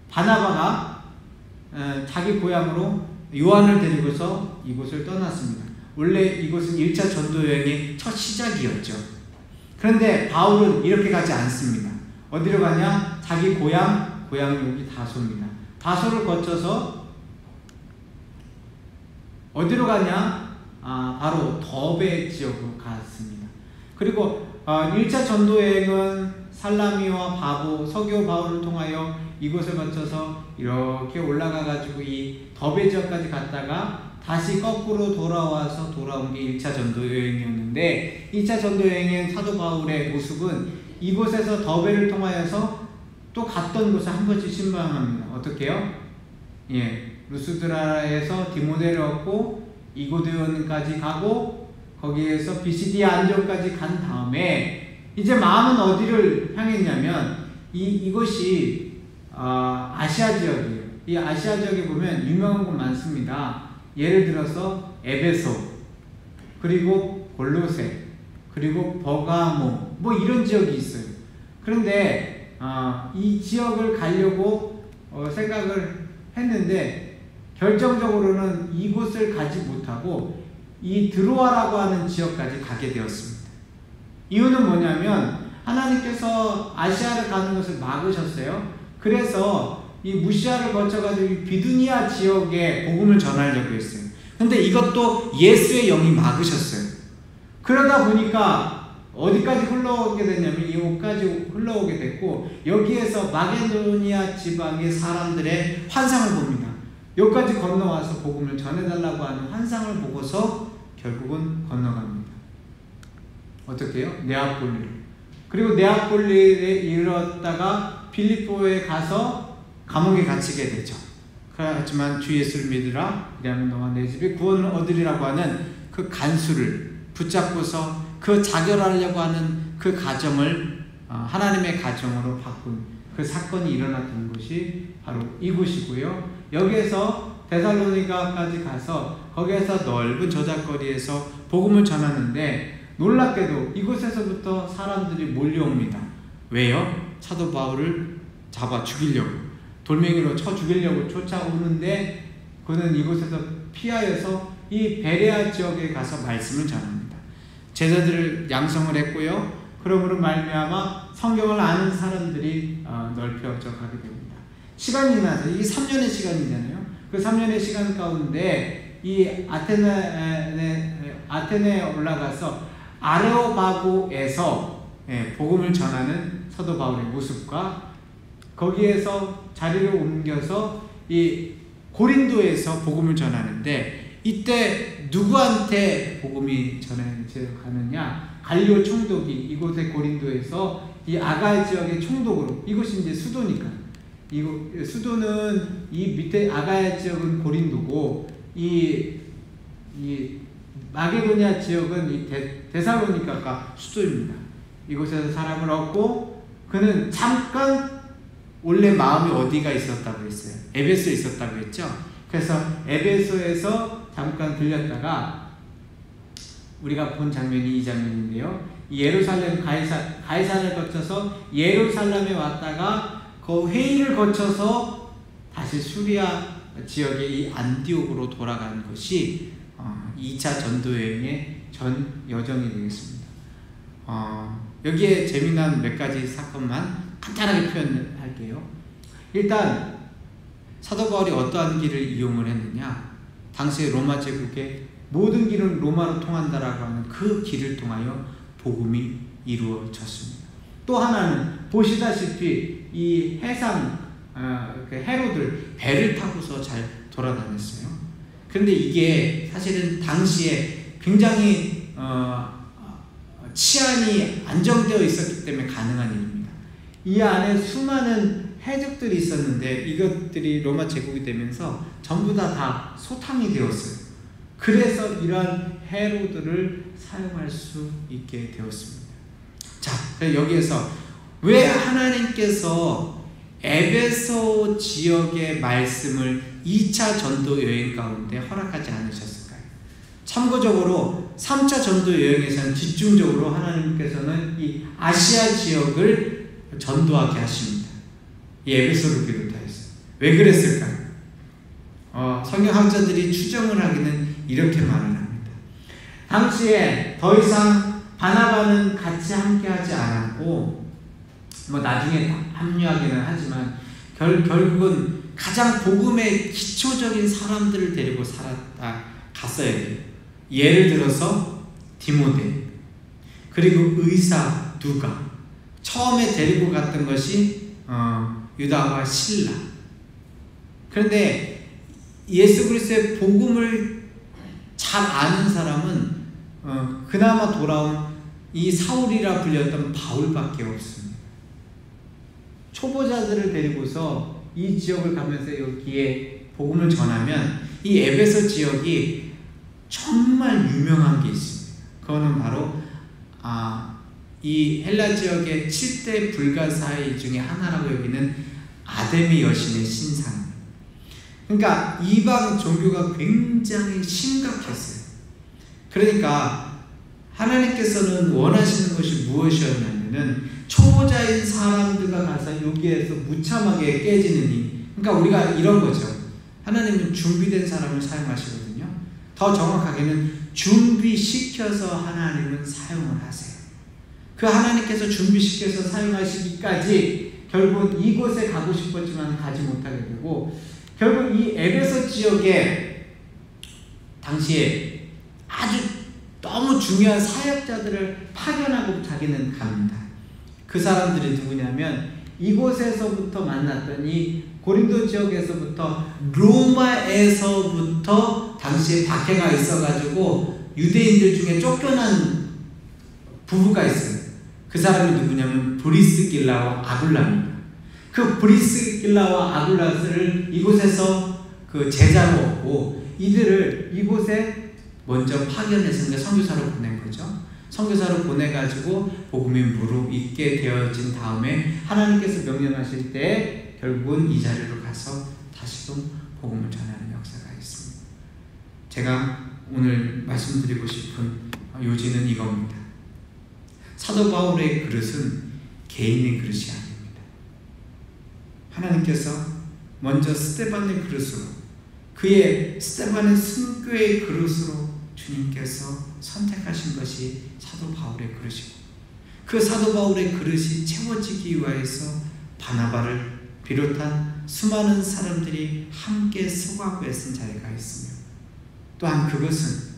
바나바가 자기 고향으로 요한을 데리고서 이곳을 떠났습니다. 원래 이곳은 1차 전도 여행의 첫 시작이었죠. 그런데 바울은 이렇게 가지 않습니다. 어디로 가냐? 자기 고향 여기 다소입니다. 다소를 거쳐서 어디로 가냐? 바로 더베 지역으로 갔습니다. 그리고 1차 전도 여행은 살라미와 서교 바울을 통하여 이곳을 거쳐서 이렇게 올라가 가지고 이 더베 지역까지 갔다가 다시 거꾸로 돌아온 게 1차 전도 여행이었는데, 2차 전도 여행의 사도 바울의 모습은 이곳에서 더베를 통하여서 또 갔던 곳을 한 번씩 신방합니다. 어떻게 해요? 루스드라에서 디모데를 얻고 이고디온까지 가고 거기에서 비시디아 안전까지 간 다음에 이제 마음은 어디를 향했냐면 이곳이 아시아 지역이에요. 이 아시아 지역에 보면 유명한 곳 많습니다. 예를 들어서 에베소, 그리고 골로새, 그리고 버가모, 뭐 이런 지역이 있어요. 그런데 이 지역을 가려고 생각을 했는데 결정적으로는 이곳을 가지 못하고 이 드로아라고 하는 지역까지 가게 되었습니다. 이유는 뭐냐면 하나님께서 아시아를 가는 것을 막으셨어요. 그래서 이 무시아를 거쳐가지고 비두니아 지역에 복음을 전하려고 했어요. 근데 이것도 예수의 영이 막으셨어요. 그러다 보니까 어디까지 흘러오게 됐냐면 이곳까지 흘러오게 됐고, 여기에서 마게도니아 지방의 사람들의 환상을 봅니다. 여기까지 건너와서 복음을 전해달라고 하는 환상을 보고서 결국은 건너갑니다. 어떻게 해요? 네아폴리로. 그리고 네아폴리에 이르렀다가 빌립보에 가서 감옥에 갇히게 되죠. 그렇지만 주 예수를 믿으라, 그리하면 너와 내 집이 구원을 얻으리라고 하는 그 간수를 붙잡고서 그 자결하려고 하는 그 가정을 하나님의 가정으로 바꾼 그 사건이 일어났던 곳이 바로 이곳이고요. 여기에서 데살로니가까지 가서 거기에서 넓은 저작거리에서 복음을 전하는데, 놀랍게도 이곳에서부터 사람들이 몰려옵니다. 왜요? 사도 바울을 잡아 죽이려고, 돌멩이로 쳐 죽이려고 쫓아오는데, 그는 이곳에서 피하여서 이 베레아 지역에 가서 말씀을 전합니다. 제자들을 양성을 했고요. 그러므로 말미암아 성경을 아는 사람들이 넓혀져 가게 됩니다. 시간이 지나서 이게 3년의 시간이잖아요. 그 3년의 시간 가운데 이 아테네에 올라가서 아레오바고에서 복음을 전하는 사도 바울의 모습과, 거기에서 자리를 옮겨서 이 고린도에서 복음을 전하는데, 이때 누구한테 복음이 전해가느냐? 갈리오 총독이 이곳의 고린도에서 이 아가야 지역의 총독으로, 이곳이 이제 수도니까, 수도는 이 밑에 아가야 지역은 고린도고, 이 마게도니아 지역은 이 데살로니가가 수도입니다. 이곳에서 사람을 얻고, 그는 잠깐 원래 마음이 어디가 있었다고 했어요? 에베소에 있었다고 했죠. 그래서 에베소에서 잠깐 들렸다가, 우리가 본 장면이 이 장면인데요. 예루살렘 가이사를 거쳐서 예루살렘에 왔다가 그 회의를 거쳐서 다시 수리아 지역의 이 안디옥으로 돌아가는 것이 2차 전도 여행의 전 여정이 되겠습니다. 여기에 재미난 몇 가지 사건만 간단하게 표현할게요. 일단 사도 바울이 어떠한 길을 이용을 했느냐? 당시의 로마 제국의 모든 길은 로마로 통한다라고 하는 그 길을 통하여 복음이 이루어졌습니다. 또 하나는 보시다시피 이 헤로들 배를 타고서 잘 돌아다녔어요. 그런데 이게 사실은 당시에 굉장히 치안이 안정되어 있었기 때문에 가능한 일입니다. 이 안에 수많은 해적들이 있었는데 이것들이 로마 제국이 되면서 전부 다 소탕이 되었어요. 그래서 이러한 헤로드를 사용할 수 있게 되었습니다. 자, 여기에서 왜 하나님께서 에베소 지역의 말씀을 2차 전도 여행 가운데 허락하지 않으셨을까요? 참고적으로 3차 전도 여행에서는 집중적으로 하나님께서는 이 아시아 지역을 전도하게 하십니다. 이 에베소를 비롯하여서. 왜 그랬을까요? 성경학자들이 추정을 하기는 이렇게 말을 합니다. 당시에 더 이상 바나바는 같이 함께하지 않았고, 나중에 합류하기는 하지만 결국은 가장 복음의 기초적인 사람들을 데리고 갔어야 돼요. 예를 들어서 디모데, 그리고 의사 누가, 처음에 데리고 갔던 것이 유다와 실라. 그런데 예수 그리스도의 복음을 잘 아는 사람은 그나마 돌아온 이 사울이라 불렸던 바울밖에 없습니다. 초보자들을 데리고서 이 지역을 가면서 여기에 복음을 전하면 이 에베소 지역이 정말 유명한 게 있습니다. 그거는 바로 이 헬라 지역의 7대 불가사의 중에 하나라고 여기는 아데미 여신의 신상. 그러니까 이방 종교가 굉장히 심각했어요. 그러니까 하나님께서는 원하시는 것이 무엇이었냐면은 초보자인 사람들과 가서 여기에서 무참하게 깨지는 일. 그러니까 우리가 이런 거죠. 하나님은 준비된 사람을 사용하시거든요. 더 정확하게는 준비시켜서 하나님은 사용을 하세요. 그 하나님께서 준비시켜서 사용하시기까지 결국 이곳에 가고 싶었지만 가지 못하게 되고, 결국 이 에베소 지역에 당시에 아주 너무 중요한 사역자들을 파견하고 자기는 갑니다. 그 사람들이 누구냐면 이곳에서부터 만났던 이 고린도 지역에서부터 로마에서부터 당시에 박해가 있어가지고 유대인들 중에 쫓겨난 부부가 있어요. 그 사람이 누구냐면 브리스길라와 아굴라입니다. 그 브리스길라와 아굴라를 이곳에서 그 제자로 얻고 이들을 이곳에 먼저 파견해서 선교사로 보낸 거죠. 선교사로 보내가지고 복음이 무르익게 되어진 다음에 하나님께서 명령하실 때 결국은 이 자리로 가서 다시금 복음을 전하는 역사가 있습니다. 제가 오늘 말씀드리고 싶은 요지는 이겁니다. 사도 바울의 그릇은 개인의 그릇이 아닙니다. 하나님께서 먼저 스데반의 그릇으로, 그의 스데반의 순교의 그릇으로 주님께서 선택하신 것이 사도 바울의 그릇이고, 그 사도 바울의 그릇이 채워지기 위해서 바나바를 비롯한 수많은 사람들이 함께 수고하고 애쓴 자리가 있으며, 또한 그것은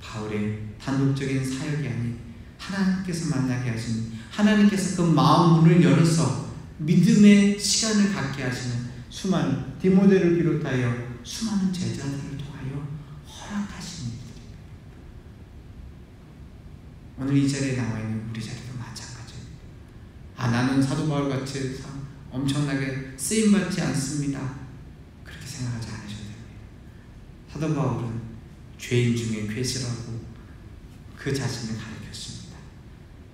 바울의 단독적인 사역이 아닌 하나님께서 만나게 하신, 하나님께서 그 마음 문을 열어서 믿음의 시간을 갖게 하시는 수많은 디모데를 비롯하여 수많은 제자들을 통하여 허락하신 일들입니다. 오늘 이 자리에 나와 있는 우리 자리도 마찬가지입니다. 나는 사도 바울같이 엄청나게 쓰임받지 않습니다. 그렇게 생각하지 않으셔도 됩니다. 사도 바울은 죄인 중에 괴실하고 그 자신을 가르쳤습니다.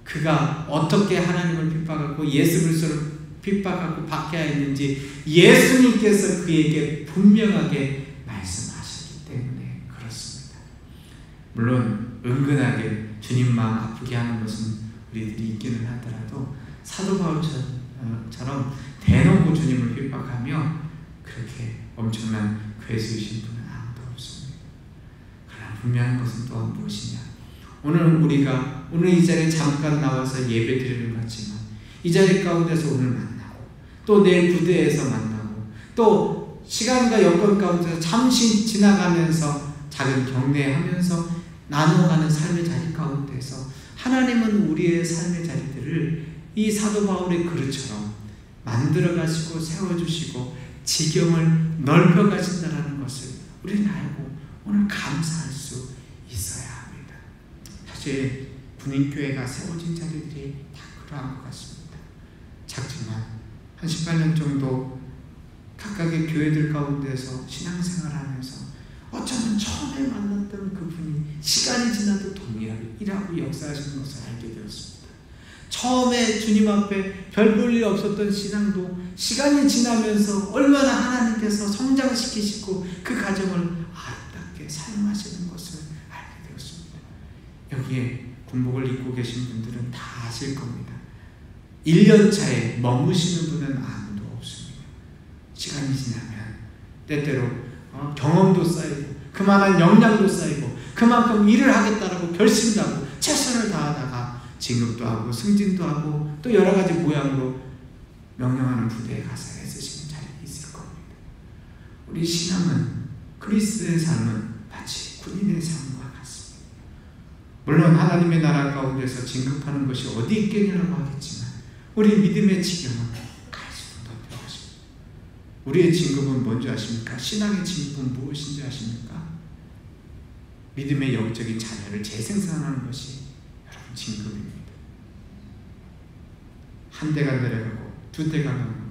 그가 어떻게 하나님을 핍박하고 예수 그리스도를 핍박하고 박해하였는지 예수님께서 그에게 분명하게 말씀하셨기 때문에 그렇습니다. 물론 은근하게 주님 마음 아프게 하는 것은 우리들이 있기는 하더라도 사도 바울처럼 대놓고 주님을 핍박하며 그렇게 엄청난 괴수이신 분은 아무도 없습니다. 그러나 분명한 것은 또한 무엇이냐, 우리가 오늘 이 자리에 잠깐 나와서 예배 드리는 것지만 이 자리 가운데서 오늘 만나고 또 내일 부대에서 만나고 또 시간과 여건 가운데서 잠시 지나가면서 작은 경례하면서 나누어가는 삶의 자리 가운데서 하나님은 우리의 삶의 자리들을 이 사도 바울의 그릇처럼 만들어 가시고 세워주시고 지경을 넓혀 가신다는 것을 우리는 알고 오늘 감사할 수 있어야 합니다. 사실 군인교회가 세워진 자리들이 다 그러한 것 같습니다. 작지만 한 18년 정도 각각의 교회들 가운데서 신앙생활하면서 어쩌면 처음에 만났던 그분이 시간이 지나도 동일하게 일하고 역사하시는 것을 알게 되었습니다. 처음에 주님 앞에 별 볼 일 없었던 신앙도 시간이 지나면서 얼마나 하나님께서 성장시키시고 그 과정을 아름답게 사용하시는 것을 알게 되었습니다. 여기에 군복을 입고 계신 분들은 다 아실 겁니다. 1년 차에 머무시는 분은 아무도 없습니다. 시간이 지나면 때때로 경험도 쌓이고 그만한 역량도 쌓이고 그만큼 일을 하겠다라고 결심도 하고 최선을 다하다가 진급도 하고 승진도 하고 또 여러 가지 모양으로 명령하는 부대에 가서 애쓰시는 자리에 있을 겁니다. 우리 신앙은, 그리스도의 삶은 마치 군인의 삶과 같습니다. 물론 하나님의 나라 가운데서 진급하는 것이 어디 있겠냐라고 하겠지만 우리 믿음의 지경은 갈수록 높여 가십니다. 우리의 진급은 뭔지 아십니까? 신앙의 진급은 무엇인지 아십니까? 믿음의 영적인 자녀를 재생산하는 것이 여러분 진급입니다. 한 대가 내려가고 두 대가 나가고,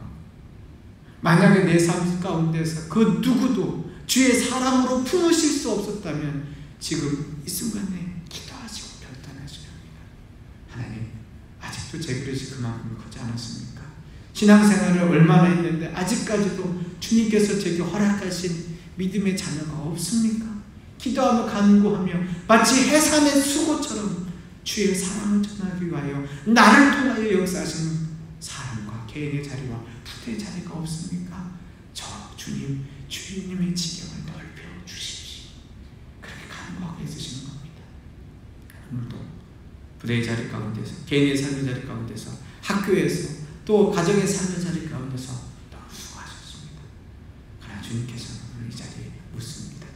만약에 내 삶 가운데서 그 누구도 주의 사랑으로 품으실 수 없었다면 지금 이 순간에 기도하시고 결단하셔야 합니다. 하나님, 아직도 제 그릇이 그만큼 크지 않았습니까? 신앙생활을 얼마나 했는데 아직까지도 주님께서 제게 허락하신 믿음의 자녀가 없습니까? 기도하며 간구하며 마치 해산의 수고처럼 주의 사랑을 전하기 위하여 나를 통하여 역사하시는 사람과 개인의 자리와 부대의 자리가 없습니까? 저 주님의 지경을 넓혀 주십시오. 그렇게 간구하고 있으시는 겁니다. 오늘도 부대의 자리 가운데서, 개인의 삶의 자리 가운데서, 학교에서 또 가정의 삶의 자리 가운데서 너무 수고하셨습니다. 그러나 주님께서는 오늘 이 자리에 묻습니다.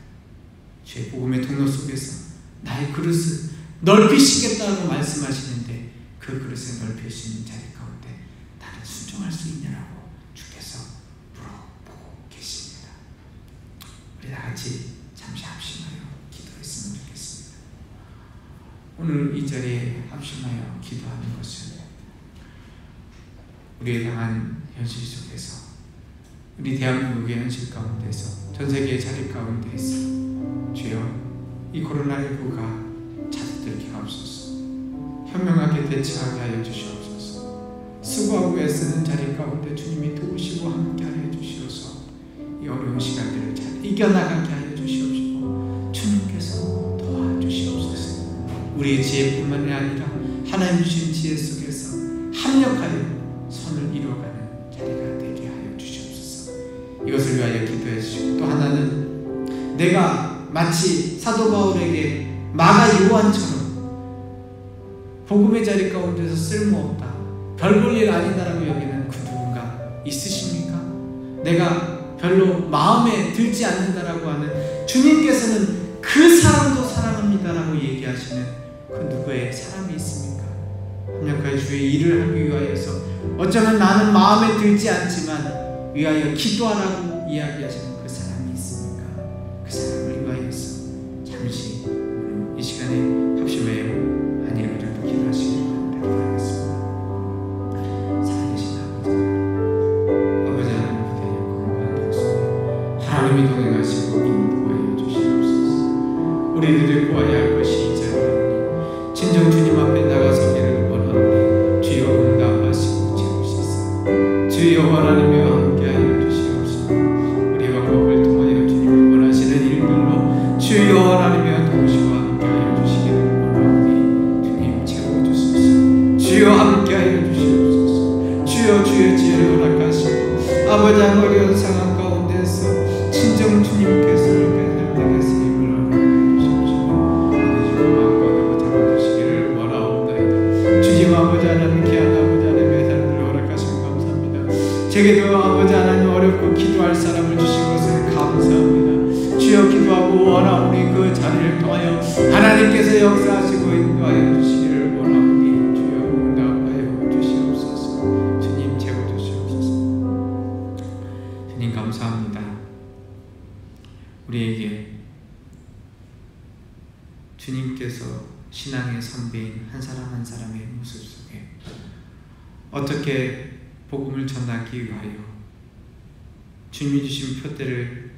주의 복음의 통로 속에서 나의 그릇을 넓히시겠다고 말씀하시는데 그 그릇을 넓히시는 자리 가운데 나는 순종할 수 있냐라고 주께서 물어보고 계십니다. 우리 다 같이 잠시 합심하여 기도했으면 좋겠습니다. 오늘 이 자리에 합심하여 기도하는 것은 우리의 당한 현실 속에서, 우리 대한민국의 현실 가운데서, 전 세계의 자리 가운데서 주여 이 코로나19가 찾아들게 하옵소서. 현명하게 대처하게 하여 주시옵소서. 수고하고 애쓰는 자리 가운데 주님이 도우시고 함께 하여 주시옵소서. 이 어려운 시간들을 잘 이겨나가게 하여 주시옵시고 주님께서 도와주시옵소서. 우리의 지혜뿐만이 아니라 하나님 주신 지혜 속에서 합력하여 선을 이루어가는 자리가 되게 하여 주시옵소서. 이것을 위하여 기도해 주시고, 또 하나는 내가 마치 사도 바울에게 마가 요한처럼 복음의 자리 가운데서 쓸모없다, 별 볼 일 아니다라고 여기는 그 누군가 있으십니까? 내가 별로 마음에 들지 않는다라고 하는, 주님께서는 그 사람도 사랑합니다라고 얘기하시는 그 누구의 사람이 있습니까? 합력하여 주의 일을 하기 위하여서 어쩌면 나는 마음에 들지 않지만 위하여 기도하라고 이야기하시는 그 사람이 있습니까? 그 사람을 위하여서 잠시 이 시간에 합심하여 한 예배를 기도하시길 바라겠습니다. 살아계신 아버지 하나님, 부대 영광과 동성에 하나님이 동행하시고 인도하여 주시옵소서. 우리들이 구하여야 할 것이 이 자리에 진정 주님 앞에 나가서기를 원하오니 주여 응답하시고 채우시사. 주여 원하며 함께하여 주시옵소서. 우리 방법을 통하여 주님이 원하시는 일들로 주여 원하며 도우시고 함께하여 주시기를 원하오니 주님 채워주소서. 주여 함께하여 주시옵소서. 주여 주의 지혜를 허락하시고 아버지 어려운 상황 가운데서 진정 주님께서 내게 쓰임을 허락해 주십시오. 주님 마음과 잡아주시기를 원하옵나이다. 주님 아버지 하나님, 귀한 아버지 하나님의 삶을 허락하시고 감사합니다. 제게도 아버지 하나님 어렵고 기도할 사람을 주신 것을 감사합니다. 주여 기도하고 원하오니 그 자리를 통하여 하나님께서 역사하시고 인도하여 주시기를 원하오니 주여 응답하여 주시옵소서. 주님 채워주시옵소서. 주님 감사합니다. 우리에게 주님께서 신앙의 선배인 한 사람 한 사람의 모습 속에 어떻게 복음을 전하기 위하여 주님이 주신 표대를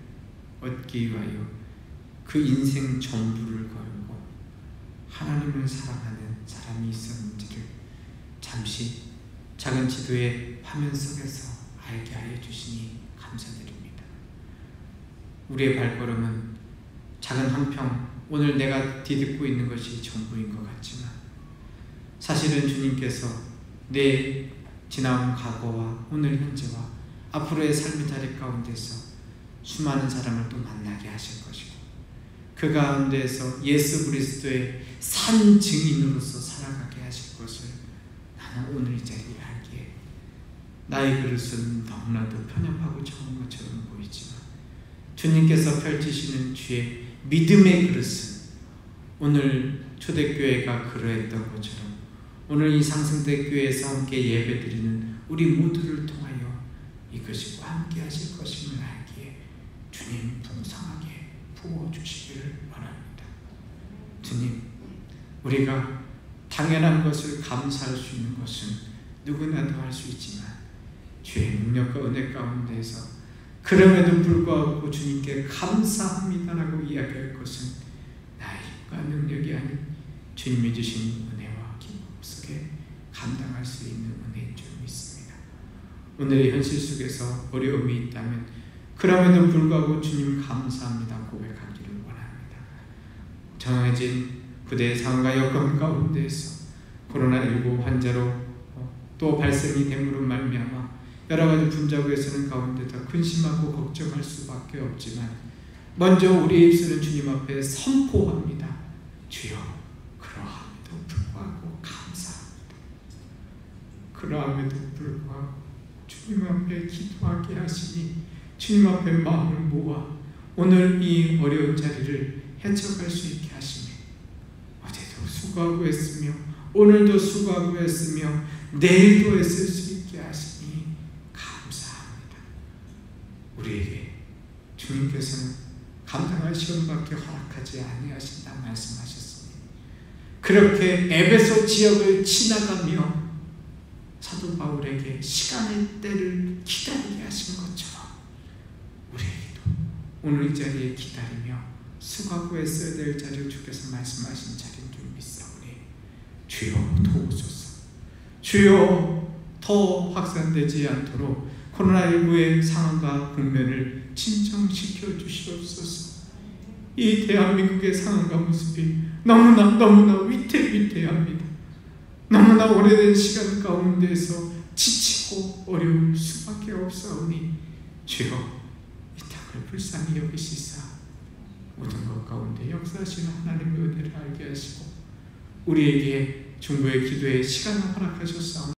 얻기 위하여 그 인생 전부를 걸고 하나님을 사랑하는 사람이 있었는지를 잠시 작은 지도의 화면 속에서 알게 하여 주시니 감사드립니다. 우리의 발걸음은 작은 한평, 오늘 내가 디딛고 있는 것이 전부인 것 같지만 사실은 주님께서 내 지나온 과거와 오늘 현재와 앞으로의 삶의 자리 가운데서 수많은 사람을 또 만나게 하실 것이고 그 가운데서 예수 그리스도의 산 증인으로서 살아가게 하실 것을 나는 오늘 이 자리에 알기에 나의 그릇은 너무나도 편협하고 적은 것처럼 보이지만 주님께서 펼치시는 주의 믿음의 그릇은 오늘 초대교회가 그러했던 것처럼 오늘 이 상승대 교회에서 함께 예배드리는 우리 모두를 통하여 이것이 함께 하실 것임을 알기에 주님 풍성하게 부어주시기를 원합니다. 주님, 우리가 당연한 것을 감사할 수 있는 것은 누구나도 할 수 있지만 주의 능력과 은혜 가운데서 그럼에도 불구하고 주님께 감사합니다라고 이야기할 것은 나의 힘과 능력이 아닌 주님이 주신 은혜와 기쁨 속에 감당할 수 있는 은혜인 줄 믿습니다. 오늘의 현실 속에서 어려움이 있다면 그럼에도 불구하고 주님 감사합니다 고백하기를 원합니다. 정해진 부대의 상황과 여건 가운데에서 코로나19 환자로 또 발생이 됨으로 말미암아 여러 가지 분자국에 서는 가운데 더 근심하고 걱정할 수밖에 없지만 먼저 우리의 입술은 주님 앞에 선포합니다. 주여, 그러함에도 불구하고 감사합니다. 그러함에도 불구하고 주님 앞에 기도하게 하시니 주님 앞에 마음을 모아 오늘 이 어려운 자리를 헤쳐갈 수 있게 하시니 어제도 수고하고 했으며 오늘도 수고하고 했으며 내일도 애쓸 수 있게 하시니 감사합니다. 우리에게 주님께서는 감당할 시험밖에 허락하지 아니하신다 말씀하셨습니다. 그렇게 에베소 지역을 지나가며 사도 바울에게 시간의 때를 기다리게 하신 것처럼 우리에게도 오늘 이 자리에 기다리며 수고하고 애써야 될 자리를 주께서 말씀하신 자리인 줄 믿사오니 주여 도우소서. 주여 더 확산되지 않도록 코로나19의 상황과 국면을 진정시켜 주시옵소서. 이 대한민국의 상황과 모습이 너무나 위태위태합니다. 너무나 오래된 시간 가운데서 지치고 어려울 수밖에 없사오니 주여 이 땅을 불쌍히 여기시사 모든 것 가운데 역사하시는 하나님의 은혜를 알게 하시고 우리에게 중보의 기도의 시간을 허락하셨사오니